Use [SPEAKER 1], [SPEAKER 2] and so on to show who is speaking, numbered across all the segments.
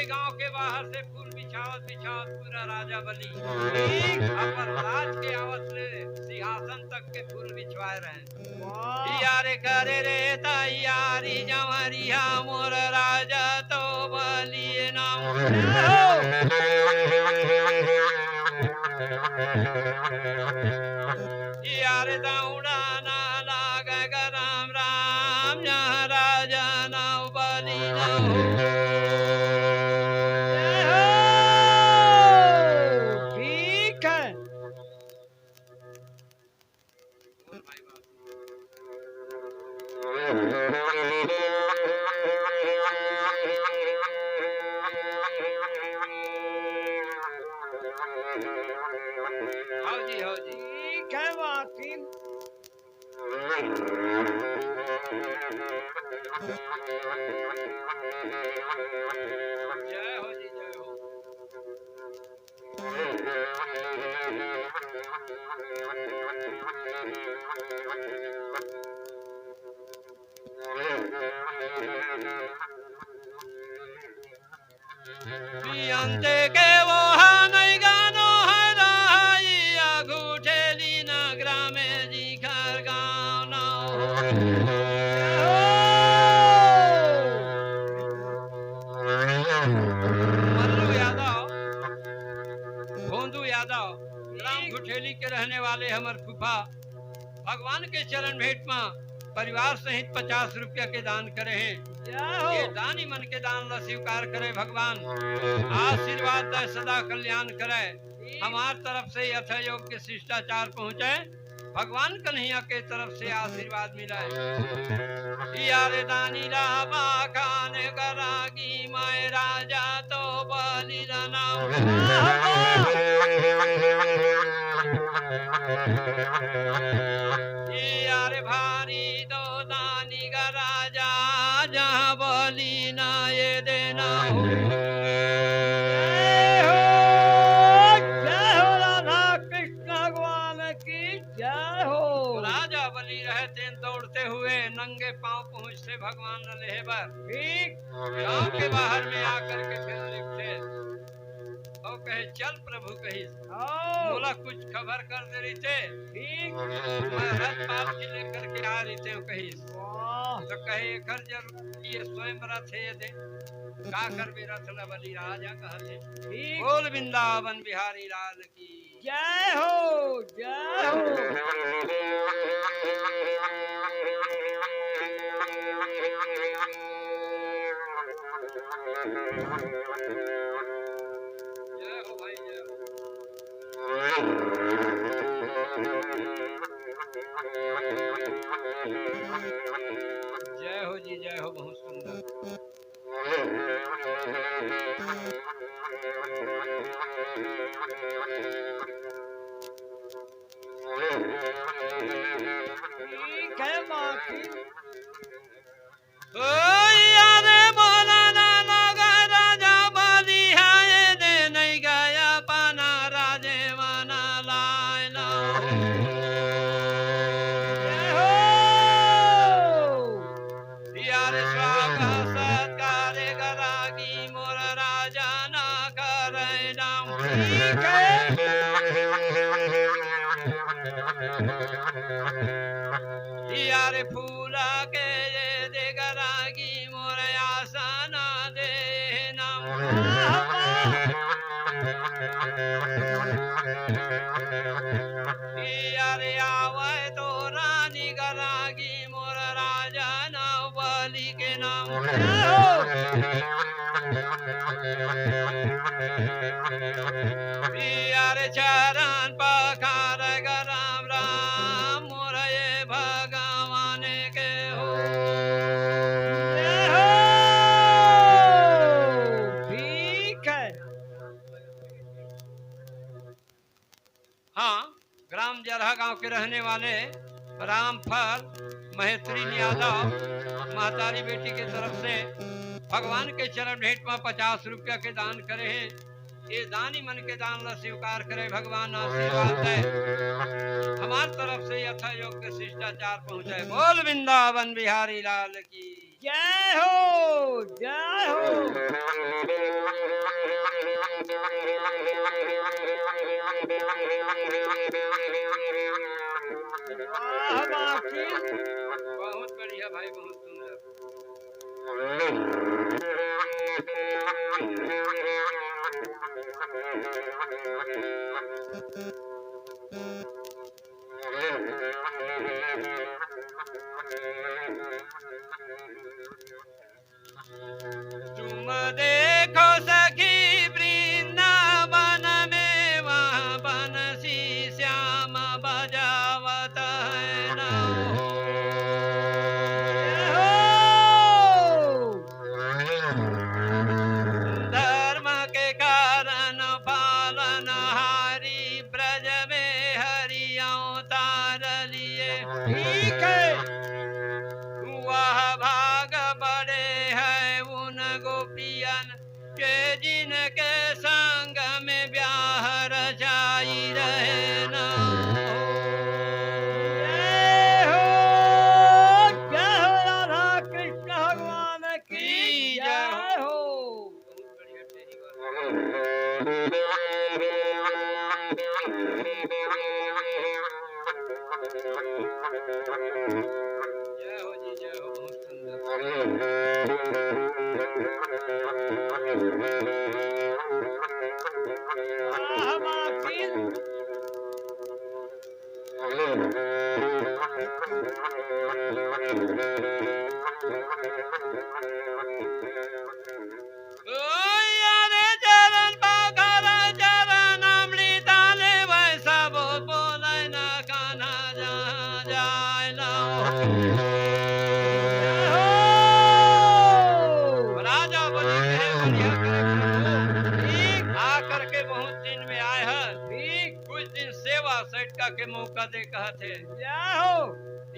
[SPEAKER 1] गांव के बाहर से फूल बिछावत बिछावत पूरा राजा बली अपन राज के आवत ले सिंहासन तक के फूल बिछवाए रहे। यारे करे रे तैयारी जवरिया मोर राजा तो बली नाम। यारे दौड़ा ना लाग राम राम यहाँ राजा नाव बली नाव।
[SPEAKER 2] ठीक है।
[SPEAKER 1] हाँ जी
[SPEAKER 2] ठीक है बाकी।
[SPEAKER 1] जय हो जी जय हो। पियंते के वो नहीं गानो है राहिया घुठेली नगरा में जी घर गाँव ना मल्लू यादव भोंदू यादव ग्राम घुठेली के रहने वाले हमर फूफा भगवान के चरण भेंट में परिवार सहित 50 रुपया के दान करे हैं। ये दानी मन के दान ला स्वीकार करे भगवान, आशीर्वाद दे सदा कल्याण करे। हमार तरफ से यथा योग्य शिष्टाचार पहुँचे, भगवान कन्हैया के तरफ से आशीर्वाद मिले। यारे दानी राबा खान करागी माय राजा तो बलि यारे भारी दो दानी का राजा जहाँ बलि ना ये देना हो।
[SPEAKER 2] जय हो राधा कृष्ण भगवान की जय हो।
[SPEAKER 1] राजा बलि रहते दौड़ते हुए नंगे पांव पहुँचते भगवान न लेहे बर।
[SPEAKER 2] ठीक।
[SPEAKER 1] गांव के बाहर में आकर के फिर लिखते और कहे चल प्रभु कही बोला कुछ खबर कर दे रही थे।
[SPEAKER 2] ठीक।
[SPEAKER 1] मैं रथ पाल के लेकर के आ रही थे कही तो कहे कर जरूर ये स्वयं रथ है दे का कर भी रथ न बलि राजा कहते। बोल वृंदावन बिहारी लाल की
[SPEAKER 2] जय हो जय हो।
[SPEAKER 1] जय हो भाई जय हो। जय हो जी जय हो। बहुत सुंदर।
[SPEAKER 2] ठीक है बाकी।
[SPEAKER 1] यारे बोला ना लगा राजा बलि है दे नहीं गया पाना राजे माना लायना। यारे स्वागत सत्कार करागी मोर राजा ना करे नाम।
[SPEAKER 2] ठीक है।
[SPEAKER 1] यारे फूला के ये दे करागी मोर आसन दे नाम। यारे आवे तो रानी करागी मोर राजा ना बलि के नाम। यारे चरण पखार राम राम मोर ये भगवान के हो।
[SPEAKER 2] ठीक है।
[SPEAKER 1] हाँ ग्राम जरहा गांव के रहने वाले रामफल महेत्री यादव महतारी बेटी के तरफ से भगवान के चरण भेंट में 50 रुपया के दान करे हैं। ये दानी मन के दान ला स्वीकार करे भगवान आशीर्वाद दे। हमार तरफ से यथा योग्य शिष्टाचार पहुँचे। बोल वृंदावन बिहारी लाल की
[SPEAKER 2] जय हो जय हो।
[SPEAKER 1] जिनके संग में ब्याह रचाई रहे ना
[SPEAKER 2] जय हो राधा कृष्ण भगवान की जय हो।
[SPEAKER 1] बहुत बढ़िया तेरी बात। जय हो जी जय हो बहुत सुंदर।
[SPEAKER 2] वाह बाकी
[SPEAKER 1] यारे चरण पाखर चरण अमृता ले वैसा बोल बोले ना कान्हा जहाँ जाए ना
[SPEAKER 2] जय हो।
[SPEAKER 1] राजा बलि कहे बढ़िया करे प्रभु ठीक आकर के बहुत दिन में आए हैं ठीक कुछ दिन सेवा सटका के मौका दे कहते
[SPEAKER 2] जय हो।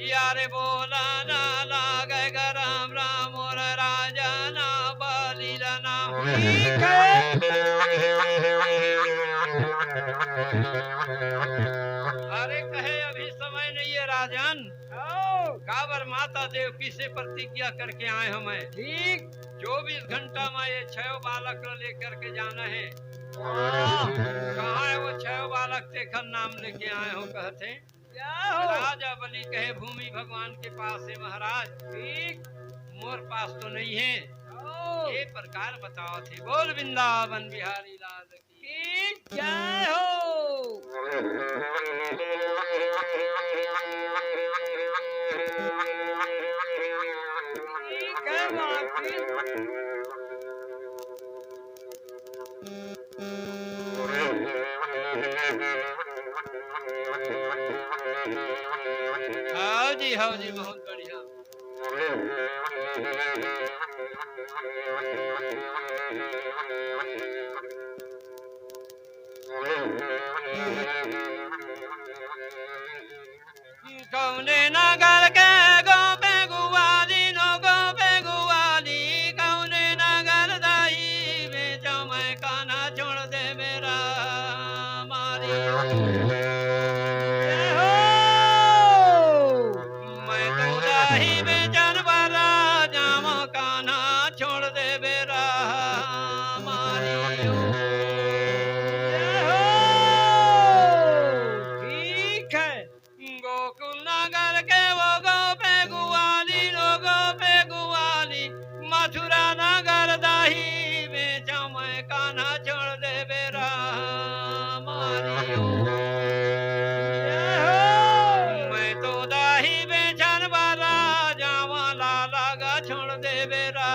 [SPEAKER 1] यारे बोला ना लागे राम राम और राजा ना बलि नाम
[SPEAKER 2] ठीक है।
[SPEAKER 1] अरे कहे अभी समय नहीं है राजन
[SPEAKER 2] ओ,
[SPEAKER 1] काबर माता देवकी से प्रतिज्ञा करके आए हमें
[SPEAKER 2] ठीक
[SPEAKER 1] 24 घंटा में ये 6 बालक को लेकर के जाना है
[SPEAKER 2] वाह
[SPEAKER 1] कहाँ है वो 6 बालक देखकर नाम लेके आए हो कहते
[SPEAKER 2] जय हो।
[SPEAKER 1] राजा बलि कहे भूमि भगवान के पास है महाराज
[SPEAKER 2] ठीक
[SPEAKER 1] मोर पास तो नहीं है
[SPEAKER 2] ओ,
[SPEAKER 1] ये प्रकार बताओ थे बोल वृंदावन बिहारी लाल की
[SPEAKER 2] ठीक जय हो। ठीक है बाकी
[SPEAKER 1] हाँ जी बहुत बढ़िया कौने नगर के गोपे गुवाली नो गोपे गुवाली कौने नगर दाई बेचो मैं काना छोड़ दे मेरा मारी
[SPEAKER 2] जय हो।
[SPEAKER 1] मैं तो दाही बेचन वाला जामो काना छोड़ दे मेरा मारी
[SPEAKER 2] जय हो। ठीक है
[SPEAKER 1] गोकुल नगर के वो गोपे गुवाली लोगो पे गुवाली मथुरा नगर दाही बेचो मैं कान्हा छोड़ दे बेरा मारियो
[SPEAKER 2] जय हो।
[SPEAKER 1] मैं तो दाही बेचन वाला जावा लाला गा छोड़ दे बेरा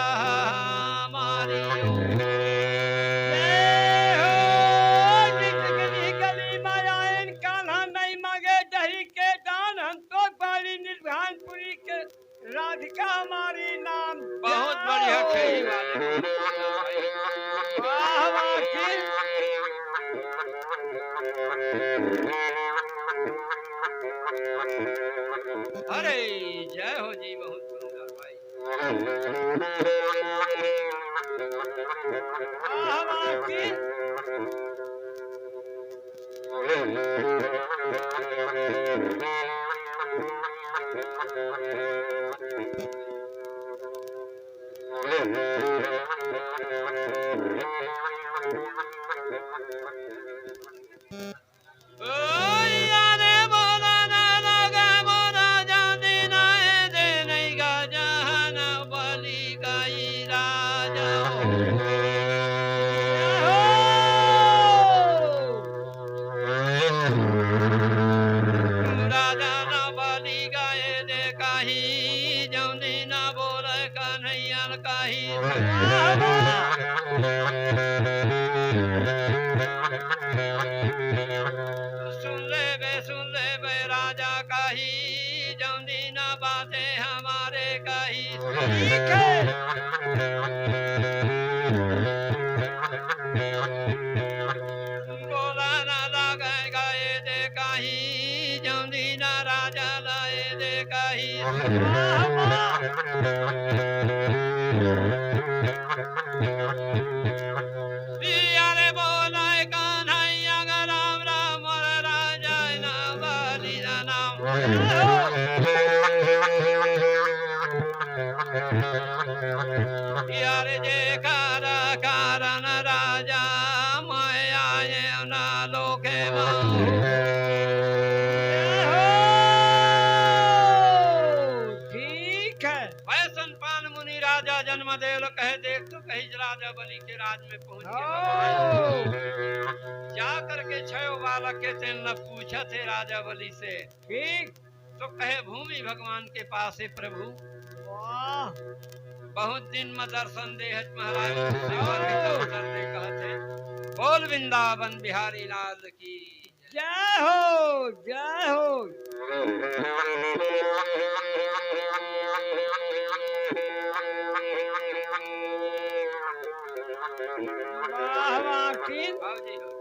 [SPEAKER 1] मारियो
[SPEAKER 2] जय हो। जिस गली गली मायान कान्हा नहीं मांगे दही के दान हम तो पारी निर्भानपुरी के राधिका हमारी नाम
[SPEAKER 1] बहुत
[SPEAKER 2] जय
[SPEAKER 1] बढ़िया
[SPEAKER 2] हो।
[SPEAKER 1] ठही वाले
[SPEAKER 2] वाह बाकी
[SPEAKER 1] अरे जय हो जी बहुत सुंदर भाई
[SPEAKER 2] वाह बाकी
[SPEAKER 1] सुन ले बे राजा काही जौंदी ना बातें हमारे काही
[SPEAKER 2] ठीक है
[SPEAKER 1] बोला ना लागे गाए दे काही जौंदी ना राजा लाए दे काही
[SPEAKER 2] वाह वाह
[SPEAKER 1] यारे जे कारण राजा मैं आए ना लोके
[SPEAKER 2] ठीक है।
[SPEAKER 1] वैसन पान मुनि राजा जन्म देव कहे देख तो कही राजा बलि के राज में पहुंच गया। जा करके छयो बालक के तेन न पूछा थे राजा बलि से।
[SPEAKER 2] ठीक।
[SPEAKER 1] तो कहे भूमि भगवान के पास है प्रभु
[SPEAKER 2] वाह
[SPEAKER 1] बहुत दिन में दर्शन दे महाराज सेवा के अवसर दे कहते बोल वृंदावन बिहारी लाल की
[SPEAKER 2] जय हो जय हो। वाह वाह की
[SPEAKER 1] हाँ जी हाँ।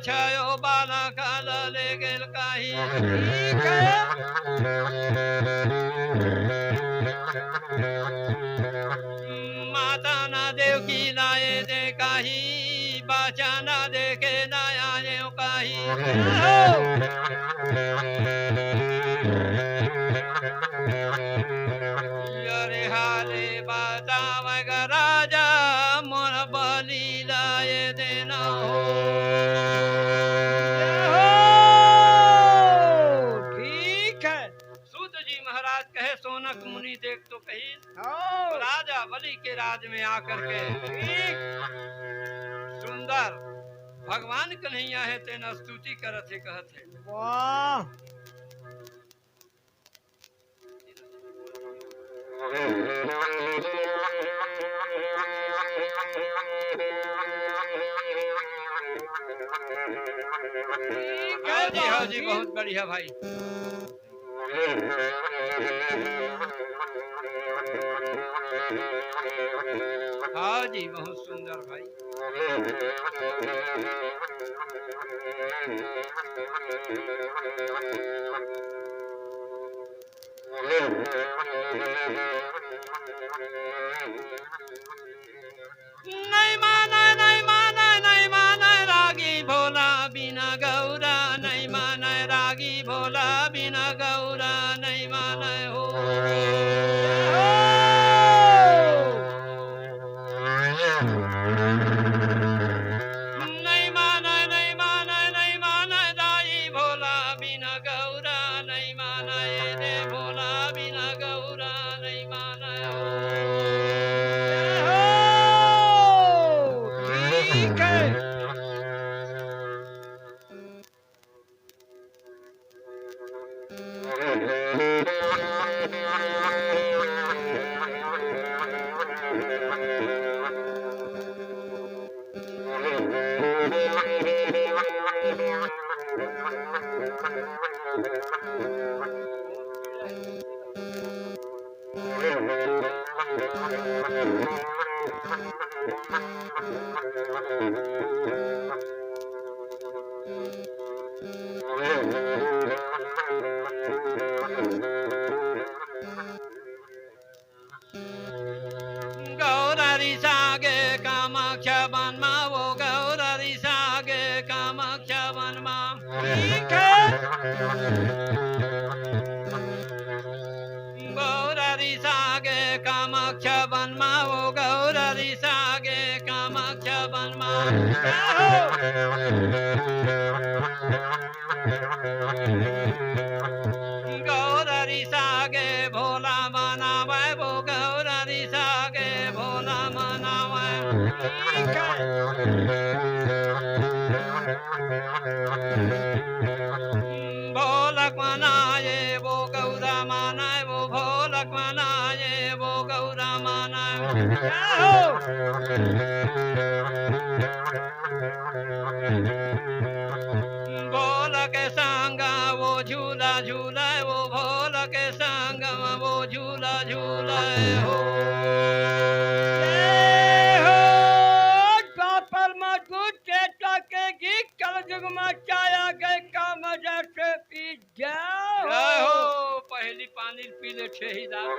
[SPEAKER 1] छयो बालक ले गेल काही
[SPEAKER 2] ठीक है।
[SPEAKER 1] माता ना देव की लाए दे काही बाचा ना देखे ना आए काही अरे हाले बतावे राजा मोर बलि लाए देना हो।
[SPEAKER 2] ठीक है।
[SPEAKER 1] सूत जी महाराज कहे सोनक मुनि देख तो कही
[SPEAKER 2] हो
[SPEAKER 1] राजा बलि के राज में आकर के
[SPEAKER 2] ठीक।
[SPEAKER 1] सुंदर भगवान कन्हैया है तेना स्तुति करत है कहत है
[SPEAKER 2] वाह
[SPEAKER 1] हाँ जी बहुत बढ़िया भाई। हाँ जी बहुत सुंदर भाई। नहीं माना नहीं माना नहीं माना रागी भोला बिना गौरा नहीं माना रागी भोला बिना गौरा नहीं माना हो। नहीं माना नहीं माना नहीं माना दाई भोला बिना गौरा नहीं माना ये दे भोला बिना गौरा नहीं माना हो।
[SPEAKER 2] ठीक है। गौरी सागे कामाख्या वनमा वो गौरी सागे कामाख्या वनमा। ठीक है।
[SPEAKER 1] गौरी सागे कामाख्या वनमा वो गौरी सागे कामाख्या वनमा। गौरी सागे भोला मनावे वो गौरी सागे भोला मनावे।
[SPEAKER 2] ठीक है।
[SPEAKER 1] भोलक मनाए वो गौरा मानाए वो भोलक मनाए वो गौरा मानाए भोलक संग वो झूला झूलाए वो भोलक संग वो झूला झूलाए हो जय हो पहली पानी पी ले छेहीदार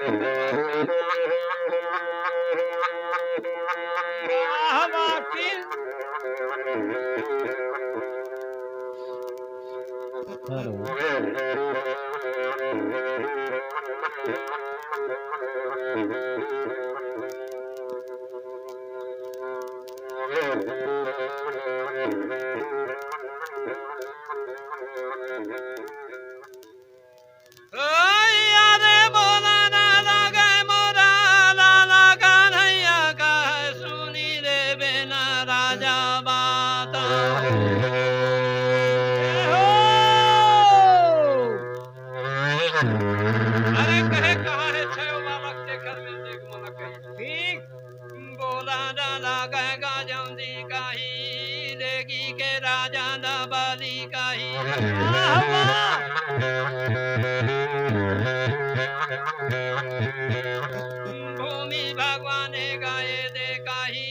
[SPEAKER 1] भूमि भगवान गाये दे काही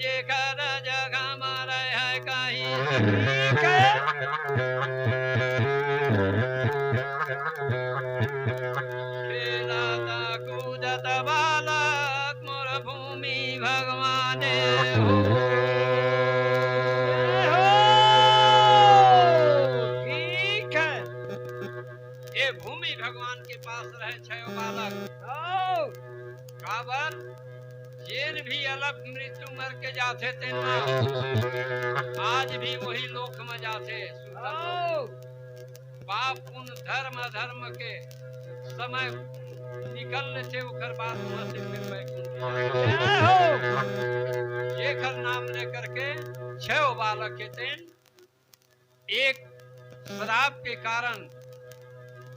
[SPEAKER 1] जेकर जगह मारे है काही खेलाता कूदत बालक मोर भूमि भगवान भूमि भगवान के पास रहे छह बालक काबर जेन भी अलग मृत्यु मर के जाते थे ना आज भी वही लोक में जाते पाप पुण्य धर्म अधर्म के समय निकलने से उखर बाद वहां से फिर जेकर नाम लेकर के छह बालक के थे एक श्राप के कारण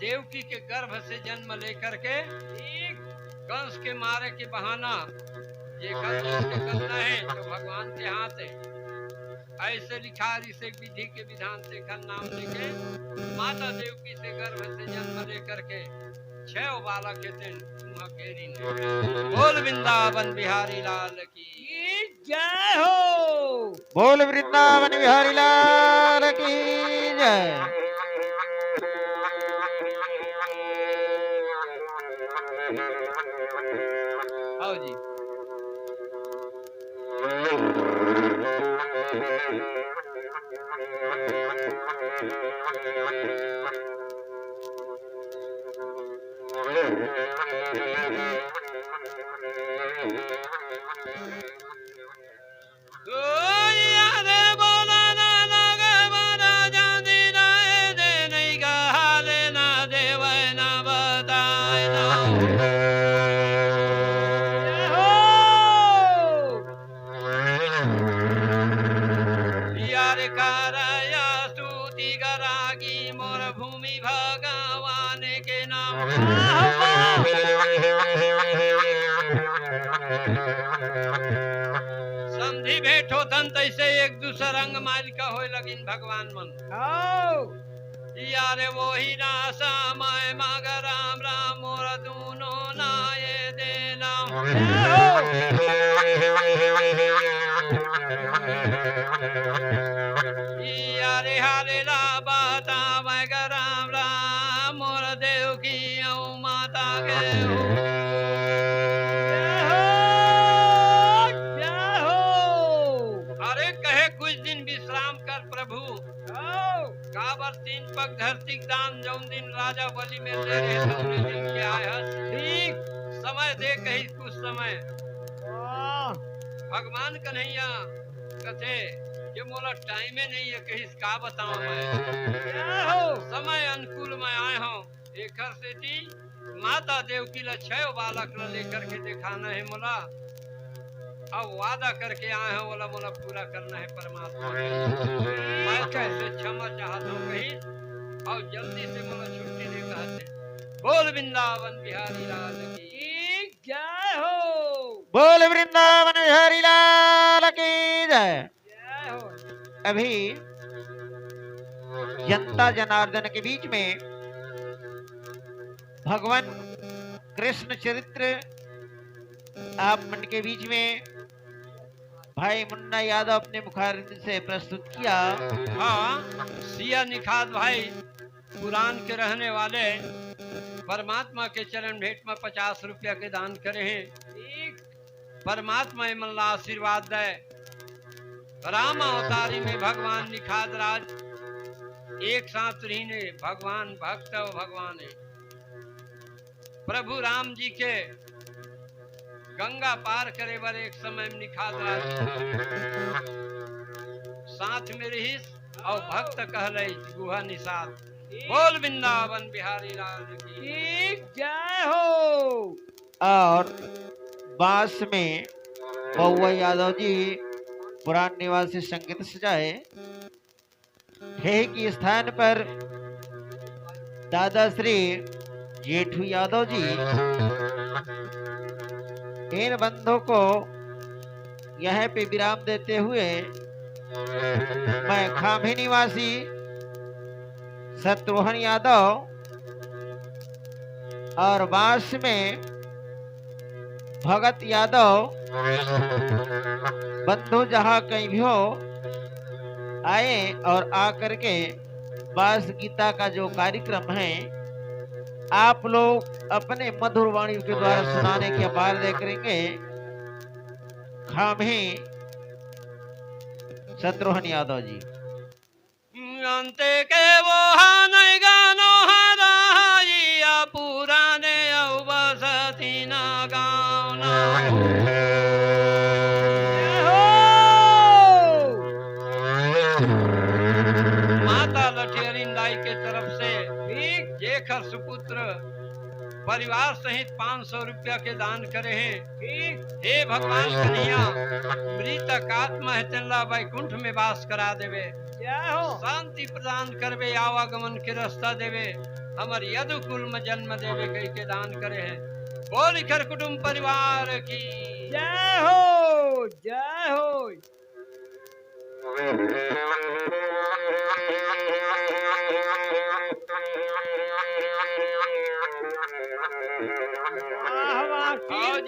[SPEAKER 1] देवकी के गर्भ से जन्म लेकर के कंस के मारे के बहाना ये करना है तो भगवान के हाथ है ऐसे लिखा इसे विधि के विधान से खन नाम लेके माता देवकी से गर्भ से जन्म लेकर के छह बालक के दिन बोल वृंदावन बिहारी लाल की जय हो
[SPEAKER 3] बोल वृंदावन बिहारी लाल की जय
[SPEAKER 1] आओ जी समझी बैठो तन तैसे एक दूसरा रंग माल का होए लगिन भगवान मन यारे वो ही ना समय माग राम राम मोर दूनो नाये देना यारे हारे ला बाता माग राम राम मोर देव की माता के विश्राम कर प्रभु काबर तीन पग धरती दान जौन दिन राजा बलि में ले रहे दिन के आया ठीक समय दे कहीं कुछ समय भगवान कन्हैया कथे ये मोला टाइम नहीं है कहीं का बताऊं मैं समय अनुकूल में आए हूँ एक से थी माता देवकी ला छह बालक ला लेकर के दिखाना है मोला अब वादा करके आए हैं, बोला मोला पूरा करना है परमात्मा के। मैं कैसे क्षमा चाहता हूँ कहीं, और जल्दी से मोला छुट्टी दे कहते। बोल वृंदावन बिहारी लाल की
[SPEAKER 2] जय हो।
[SPEAKER 3] बोल वृंदावन बिहारी लाल की जय।
[SPEAKER 2] जय हो।
[SPEAKER 3] अभी जनता जनार्दन के बीच में भगवान कृष्ण चरित्र आप मन के बीच में भाई मुन्ना यादव अपने मुखारबिंद से प्रस्तुत किया।
[SPEAKER 1] हाँ, सिया निखात भाई पुरान के रहने वाले परमात्मा के चरण भेंट में 50 रुपया के दान करे हैं। परमात्मा इमल्ला आशीर्वाद दे। राम अवतारी में भगवान निखात राज एक साथ रहीने, भगवान भक्त और भगवान है। प्रभु राम जी के गंगा पार करे बर एक समय में निखात राज साथ में रहीस और भक्त कहले गुहा निषाद। बोल वृंदावन बिहारी लाल की
[SPEAKER 2] जय हो।
[SPEAKER 3] और बांस में बउआ यादव जी पुरान निवासी संगीत सजाए। ठेह की स्थान पर दादाश्री जेठू यादव जी इन बंधुओं को यहाँ पे विराम देते हुए मैं खामी निवासी शत्रुघ्न यादव और बांस में भगत यादव बंधु जहाँ कहीं भी हो आए और आकर के बांस गीता का जो कार्यक्रम है आप लोग अपने मधुर वाणी के द्वारा सुनाने की अपार दे करेंगे। खामी शत्रुघ्न यादव जी
[SPEAKER 1] अंते के वो नहीं गानो हराइया पुराने अवसती ना गाना। माता लठेरिन दाई के तरफ से जेखर सुपुत्र परिवार सहित 500 रुपया के दान करे हैं। हे भगवान कन्हैया मृतक आत्मा है तेला वैकुंठ में वास करा देवे।
[SPEAKER 2] जय हो।
[SPEAKER 1] शांति प्रदान करवे, आवागमन के रास्ता देवे, हमर यदुकुल में जन्म देवे कई के दान करे हैं। बोल कर कुटुंब परिवार की
[SPEAKER 2] जय हो। जय हो।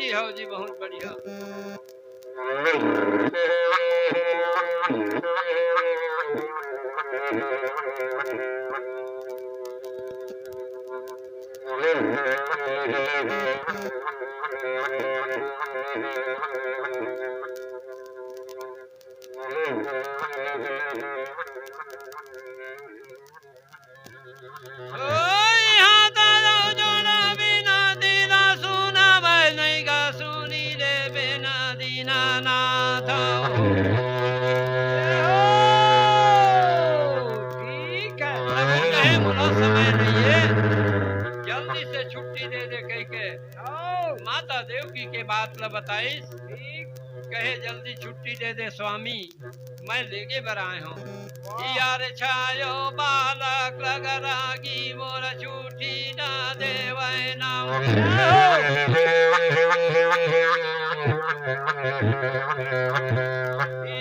[SPEAKER 1] हो जी बहुत बढ़िया। जल्दी से छुट्टी दे दे कह के माता देवकी के बात ल बताइस। कहे जल्दी छुट्टी दे दे स्वामी, मैं लेके बर आए हूँ। यार छायो बालक लगरागी मोर छुट्टी ना देवै नाम।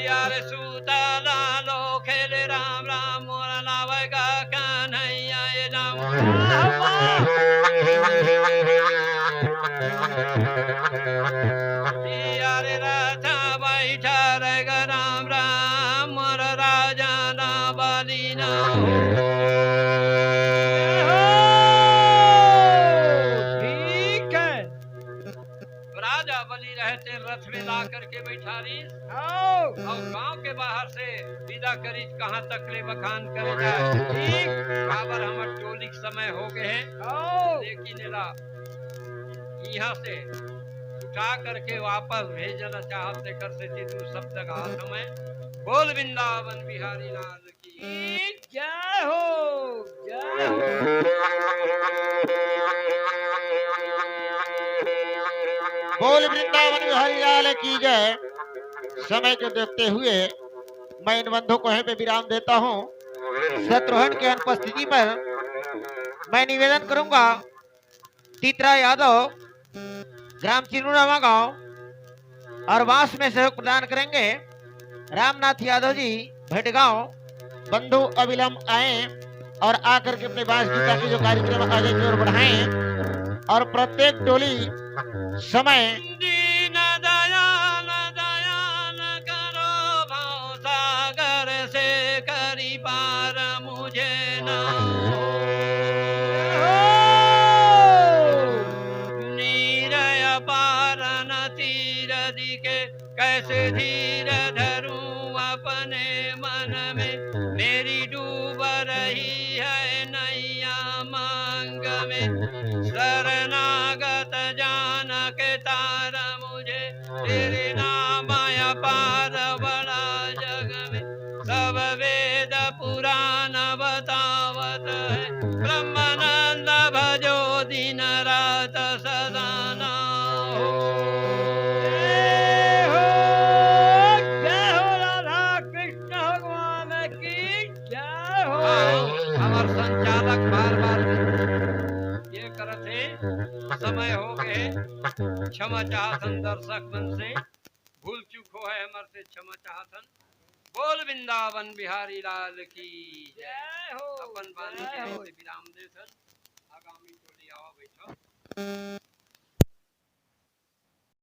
[SPEAKER 1] यार सूतला लो खेले राम राम मोर नावेगा कन्हैया ये नाम। यार राधा बैठा रहेगा राम राम मोर राजा ना बली ना।
[SPEAKER 2] ठीक है।
[SPEAKER 1] राजा बली रहते रथ में ला करके बैठा रही और गांव के बाहर से विदा करी कहाँ तक ले बखान करे जाए। काबर हमर टोली के समय हो गए हैं, लेकिन यहाँ से उठा करके वापस भेजना चाहते कर से तू सब जगह समय। बोल वृंदावन बिहारी लाल की
[SPEAKER 2] जय हो। जय हो।
[SPEAKER 3] बोल वृंदावन बिहारी लाल की जय। समय को देखते हुए मैं इन बंधु को यहीं पे विराम देता हूँ। शत्रुघ्न की अनुपस्थिति पर मैं निवेदन करूंगा तीतरा यादव ग्राम चिरुनामा गांव और वास में सहयोग प्रदान करेंगे रामनाथ यादव जी भेटगांव। बंधु अविलंब आए और आकर के अपने बांस गीता के जो कार्यक्रम आगे की ओर बढ़ाएं और प्रत्येक टोली समय
[SPEAKER 1] दीन दयाल दयाल करो भव सागर से करी पार मुझे ना नीरय पार न तीर दिखे कैसे धीर धरूं अपने मन में मेरी डूब रही है नैया मांग में शरणागत जान के तार मुझे तेरे नाम अपार बड़ा जग में सब वेद पुराण बतावत है ब्रह्मानंद भजो दिन रात सदा ना हो।
[SPEAKER 2] जय हो, जय हो राधा कृष्ण भगवान की जय हो।
[SPEAKER 1] हमार संचालक बार बार ये करते समय हो गए क्षमा चाहतन दर्शक मन से भूल चूक हो है हमार से क्षमा चाहतन। बोल वृंदावन बिहारी लाल की जय।
[SPEAKER 2] जय हो,
[SPEAKER 1] अपन बानी
[SPEAKER 2] जय हो।
[SPEAKER 1] से विराम देसन आगामी टोली आवा बैठो।